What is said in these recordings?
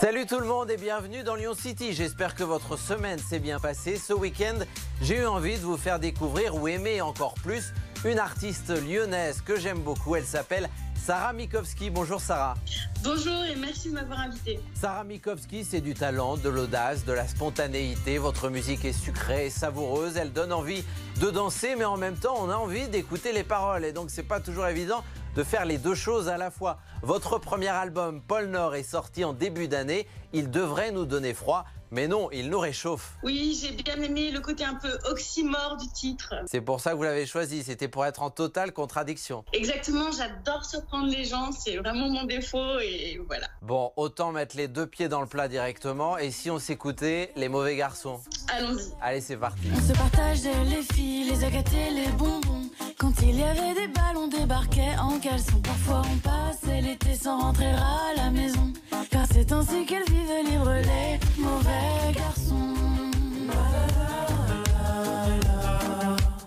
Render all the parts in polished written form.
Salut tout le monde et bienvenue dans Lyon City. J'espère que votre semaine s'est bien passée. Ce week-end, j'ai eu envie de vous faire découvrir ou aimer encore plus une artiste lyonnaise que j'aime beaucoup. Elle s'appelle Sarah Mikovski. Bonjour Sarah. Bonjour et merci de m'avoir invité. Sarah Mikovski, c'est du talent, de l'audace, de la spontanéité. Votre musique est sucrée et savoureuse. Elle donne envie de danser, mais en même temps, on a envie d'écouter les paroles. Et donc, c'est pas toujours évident de faire les deux choses à la fois. Votre premier album, Pôle Nord, est sorti en début d'année. Il devrait nous donner froid, mais non, il nous réchauffe. Oui, j'ai bien aimé le côté un peu oxymore du titre. C'est pour ça que vous l'avez choisi, c'était pour être en totale contradiction. Exactement, j'adore surprendre les gens, c'est vraiment mon défaut et voilà. Bon, autant mettre les deux pieds dans le plat directement. Et si on s'écoutait Les Mauvais Garçons? Allons-y. Allez, c'est parti. On se partageait les filles, les agates et les bonbons. Quand il y avait des balles, on débarquait en caleçon. Parfois on passait l'été sans rentrer à la maison. Car c'est ainsi qu'elle vivait libre, les mauvais garçons.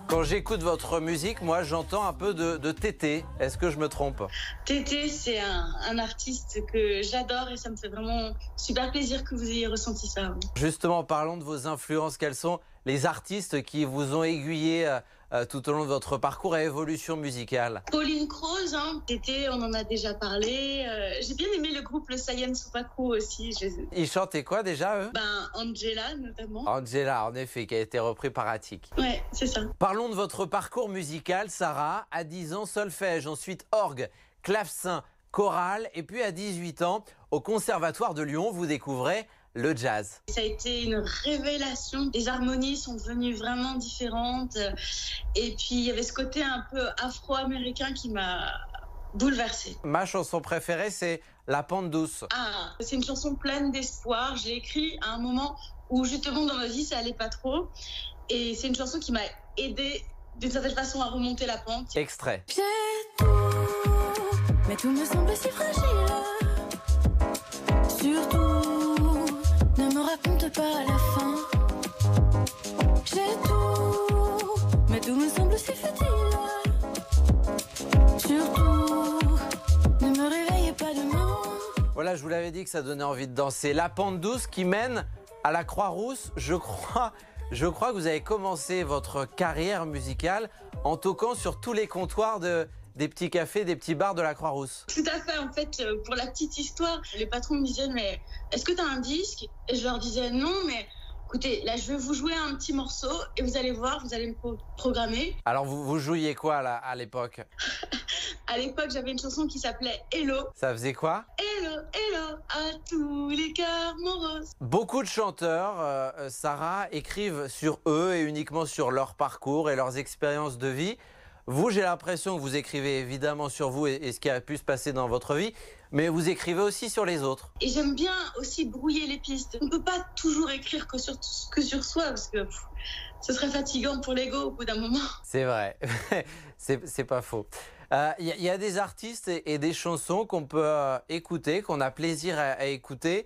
Quand j'écoute votre musique, moi j'entends un peu de Tété. Est-ce que je me trompe? Tété, c'est un artiste que j'adore et ça me fait vraiment super plaisir que vous ayez ressenti ça. Justement, parlons de vos influences. Quels sont les artistes qui vous ont aiguillé tout au long de votre parcours et évolution musicale? Pauline Croze, Tété, on en a déjà parlé. J'ai bien aimé le groupe Le Sayen Sopaku aussi. Ils chantaient quoi déjà, eux? Angela notamment. Angela, en effet, qui a été repris par Attic. Ouais, c'est ça. Parlons de votre parcours musical, Sarah. À 10 ans, solfège, ensuite orgue, clavecin, chorale. Et puis à 18 ans, au Conservatoire de Lyon, vous découvrez le jazz. Ça a été une révélation. Les harmonies sont devenues vraiment différentes. Et puis, il y avait ce côté un peu afro-américain qui m'a bouleversée. Ma chanson préférée, c'est La Pente Douce. C'est une chanson pleine d'espoir. Je l'ai écrite à un moment où, justement, dans ma vie, ça allait pas trop. Et c'est une chanson qui m'a aidée, d'une certaine façon, à remonter la pente. Extrait. J'ai tout, mais tout me semble si fragile. Surtout, ne me raconte pas la fin. J'ai tout, mais tout me semble si futile. Surtout, ne me réveillez pas demain. Voilà, je vous l'avais dit que ça donnait envie de danser. La Pente Douce qui mène à la Croix-Rousse. Je crois que vous avez commencé votre carrière musicale en toquant sur tous les comptoirs des petits cafés, des petits bars de la Croix-Rousse. Tout à fait, en fait, pour la petite histoire, les patrons me disaient « Mais est-ce que tu as un disque ?» Et je leur disais « Non, mais écoutez, là, je vais vous jouer un petit morceau et vous allez voir, vous allez me programmer. » Alors, vous jouiez quoi là, à l'époque? À l'époque, j'avais une chanson qui s'appelait « Hello ». Ça faisait quoi? Hello, hello, à tous les cœurs moroses. Beaucoup de chanteurs, Sarah, écrivent sur eux et uniquement sur leur parcours et leurs expériences de vie. Vous, j'ai l'impression que vous écrivez évidemment sur vous et ce qui a pu se passer dans votre vie, mais vous écrivez aussi sur les autres. Et j'aime bien aussi brouiller les pistes. On ne peut pas toujours écrire que sur soi, parce que ce serait fatigant pour l'ego au bout d'un moment. C'est vrai, c'est pas faux. Il y a des artistes et des chansons qu'on peut écouter, qu'on a plaisir à écouter,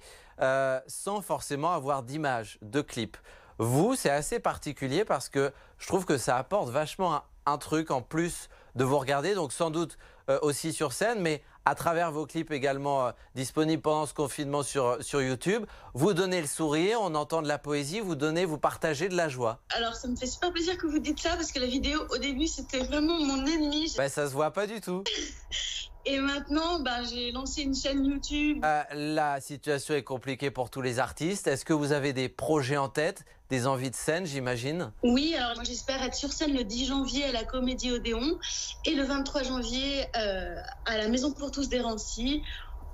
sans forcément avoir d'image, de clip. Vous, c'est assez particulier parce que je trouve que ça apporte vachement un truc en plus de vous regarder, donc sans doute aussi sur scène, mais à travers vos clips également disponibles pendant ce confinement sur YouTube. Vous donnez le sourire, on entend de la poésie, vous partagez de la joie. Alors ça me fait super plaisir que vous dites ça parce que la vidéo au début c'était vraiment mon ennemi. Ça se voit pas du tout. Et maintenant, j'ai lancé une chaîne YouTube. La situation est compliquée pour tous les artistes. Est-ce que vous avez des projets en tête, des envies de scène, j'imagine? Oui, alors moi j'espère être sur scène le 10 janvier à la Comédie Odéon et le 23 janvier à la Maison pour tous d'Hérency.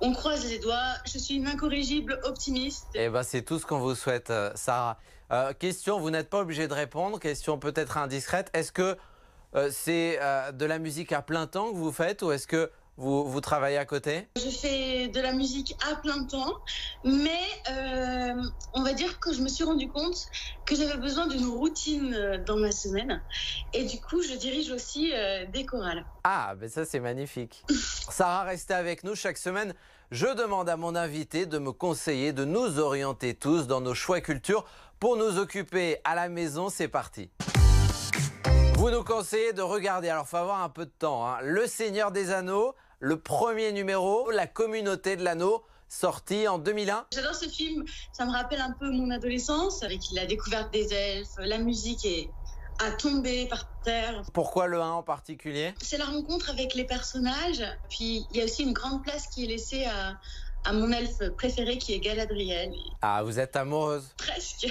On croise les doigts, je suis une incorrigible optimiste. Eh ben, c'est tout ce qu'on vous souhaite, Sarah. Question, vous n'êtes pas obligé de répondre, question peut-être indiscrète. Est-ce que c'est de la musique à plein temps que vous faites ou est-ce que vous travaillez à côté? Je fais de la musique à plein temps, mais on va dire que je me suis rendu compte que j'avais besoin d'une routine dans ma semaine. Et du coup, je dirige aussi des chorales. Ah, ben ça c'est magnifique. Sarah, restez avec nous chaque semaine. Je demande à mon invité de me conseiller, de nous orienter tous dans nos choix culture pour nous occuper à la maison. C'est parti. Vous nous conseillez de regarder, alors il faut avoir un peu de temps, Le Seigneur des Anneaux, le premier numéro, La Communauté de l'Anneau. sorti en 2001. J'adore ce film, ça me rappelle un peu mon adolescence, avec la découverte des elfes, la musique est à tomber par terre. Pourquoi le 1 en particulier? C'est la rencontre avec les personnages, puis il y a aussi une grande place qui est laissée à mon elfe préféré qui est Galadriel. Ah, vous êtes amoureuse? Presque.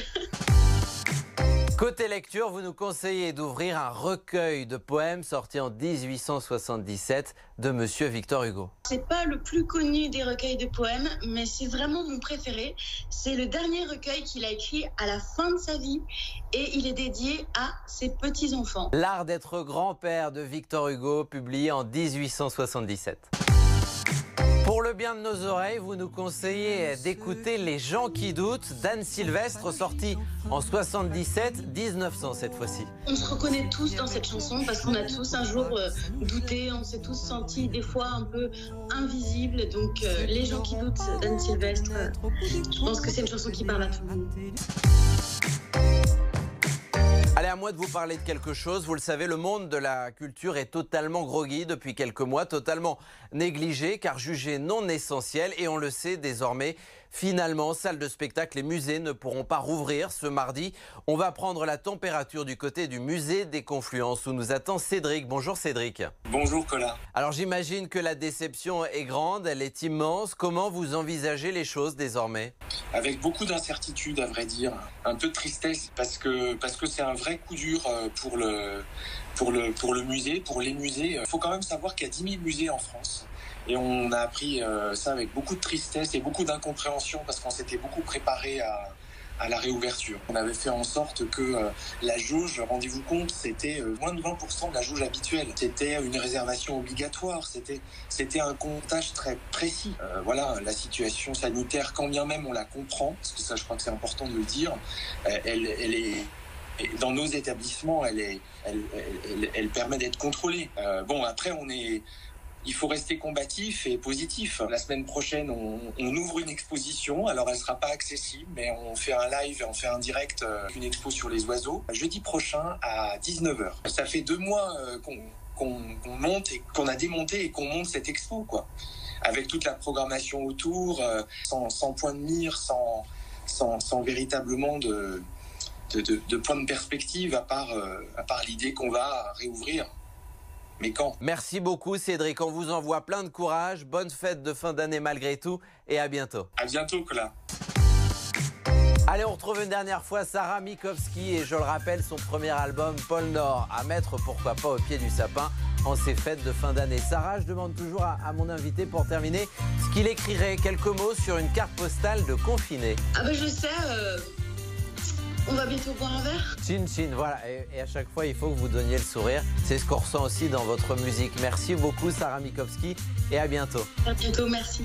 Côté lecture, vous nous conseillez d'ouvrir un recueil de poèmes sorti en 1877 de Monsieur Victor Hugo. C'est pas le plus connu des recueils de poèmes, mais c'est vraiment mon préféré. C'est le dernier recueil qu'il a écrit à la fin de sa vie et il est dédié à ses petits-enfants. L'art d'être grand-père de Victor Hugo, publié en 1877. Pour le bien de nos oreilles, vous nous conseillez d'écouter Les gens qui doutent d'Anne Sylvestre, sorti en 77, 1900 cette fois-ci. On se reconnaît tous dans cette chanson parce qu'on a tous un jour douté, on s'est tous sentis des fois un peu invisibles. Donc Les gens qui doutent d'Anne Sylvestre, je pense que c'est une chanson qui parle à tout le monde. Allez, à moi de vous parler de quelque chose. Vous le savez, le monde de la culture est totalement groggy depuis quelques mois, totalement négligé car jugé non essentiel. Et on le sait désormais, finalement, salles de spectacle et musées ne pourront pas rouvrir ce mardi. On va prendre la température du côté du musée des Confluences où nous attend Cédric. Bonjour Cédric. Bonjour Colin. Alors j'imagine que la déception est grande, elle est immense. Comment vous envisagez les choses désormais? Avec beaucoup d'incertitude, à vrai dire, un peu de tristesse parce que c'est un vrai coup dur pour le musée, pour les musées. Il faut quand même savoir qu'il y a 10 000 musées en France. Et on a appris ça avec beaucoup de tristesse et beaucoup d'incompréhension parce qu'on s'était beaucoup préparé à la réouverture. On avait fait en sorte que la jauge, rendez-vous compte, c'était moins de 20% de la jauge habituelle. C'était une réservation obligatoire, c'était un comptage très précis. Voilà, la situation sanitaire, quand bien même on la comprend, parce que ça je crois que c'est important de le dire, elle est... Dans nos établissements, elle permet d'être contrôlée. Bon, après, il faut rester combatif et positif. La semaine prochaine, on ouvre une exposition. Alors, elle ne sera pas accessible, mais on fait un live et on fait un direct, une expo sur les oiseaux. Jeudi prochain à 19h. Ça fait 2 mois qu'on monte et qu'on a démonté et qu'on monte cette expo, quoi. Avec toute la programmation autour, sans point de mire, sans véritablement de point de perspective, à part l'idée qu'on va réouvrir. Mais quand? Merci beaucoup Cédric, on vous envoie plein de courage, bonne fête de fin d'année malgré tout et à bientôt. À bientôt Colin. Allez, on retrouve une dernière fois Sarah Mikowski et je le rappelle, son premier album Pôle Nord à mettre pourquoi pas au pied du sapin en ces fêtes de fin d'année. Sarah, je demande toujours à mon invité pour terminer ce qu'il écrirait, quelques mots sur une carte postale de confiné. Ah ben je sais, on va bientôt boire un verre. Chin chin, voilà, et à chaque fois il faut que vous donniez le sourire, c'est ce qu'on ressent aussi dans votre musique. Merci beaucoup Sarah Mikowski et à bientôt. À bientôt, merci.